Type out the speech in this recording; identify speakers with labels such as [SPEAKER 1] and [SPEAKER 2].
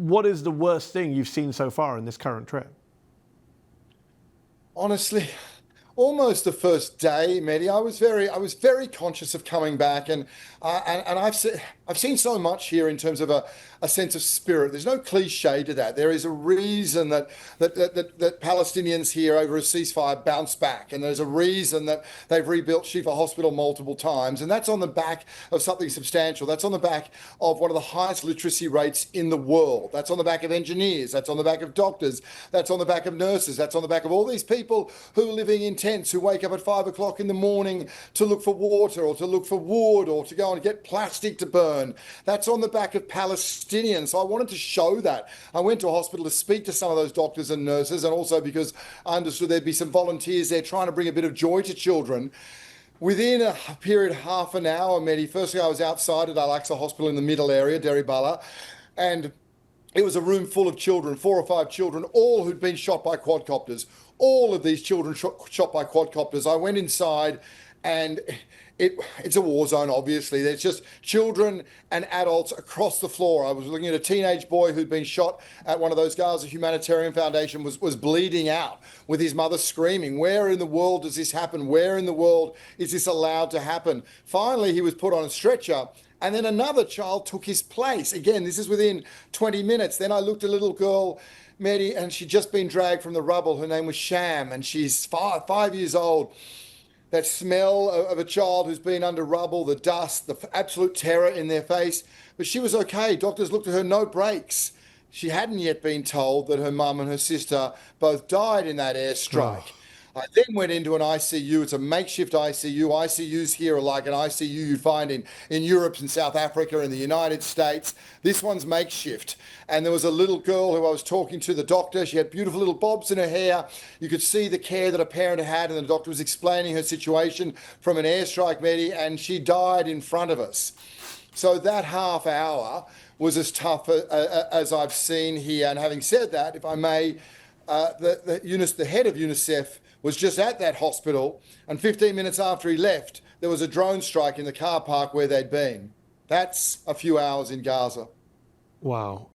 [SPEAKER 1] What is the worst thing you've seen so far in this current trip?
[SPEAKER 2] Honestly, almost the first day, Mehdi, I was very conscious of coming back, and I've seen so much here in terms of a sense of spirit. There's no cliche to that. There is a reason that Palestinians here over a ceasefire bounce back, and there's a reason that they've rebuilt Shifa Hospital multiple times, and that's on the back of something substantial. That's on the back of one of the highest literacy rates in the world. That's on the back of engineers. That's on the back of doctors. That's on the back of nurses. That's on the back of all these people who are living in tents, who wake up at 5 o'clock in the morning to look for water or to look for wood or to go and get plastic to burn. That's on the back of Palestinians. So I wanted to show that. I went to a hospital to speak to some of those doctors and nurses, and also because I understood there'd be some volunteers there trying to bring a bit of joy to children. Within a period of half an hour, Mehdi, firstly I was outside at Al-Aqsa Hospital in the middle area, Deribala, and it was a room full of children, 4 or 5 children, all who'd been shot by quadcopters. All of these children shot by quadcopters. I went inside, and it's a war zone, obviously. There's just children and adults across the floor. I was looking at a teenage boy who'd been shot at one of those Gaza Humanitarian Foundation, was bleeding out with his mother screaming, where in the world does this happen? Where in the world is this allowed to happen? Finally, he was put on a stretcher, and then another child took his place. Again, this is within 20 minutes. Then I looked at a little girl, Mehdi, and she'd just been dragged from the rubble. Her name was Sham, and she's 5 years old. That smell of a child who's been under rubble, the dust, the absolute terror in their face. But she was okay. Doctors looked at her, no breaks. She hadn't yet been told that her mum and her sister both died in that airstrike.
[SPEAKER 1] Oh.
[SPEAKER 2] I then went into an ICU. It's a makeshift ICU. ICUs here are like an ICU you'd find in Europe and South Africa and the United States. This one's makeshift. And there was a little girl who I was talking to, the doctor. She had beautiful little bobs in her hair. You could see the care that a parent had, and the doctor was explaining her situation from an airstrike, Mehdi, and she died in front of us. So that half hour was as tough as I've seen here. And having said that, if I may, the head of UNICEF was just at that hospital, and 15 minutes after he left, there was a drone strike in the car park where they'd been. That's a few hours in Gaza.
[SPEAKER 1] Wow.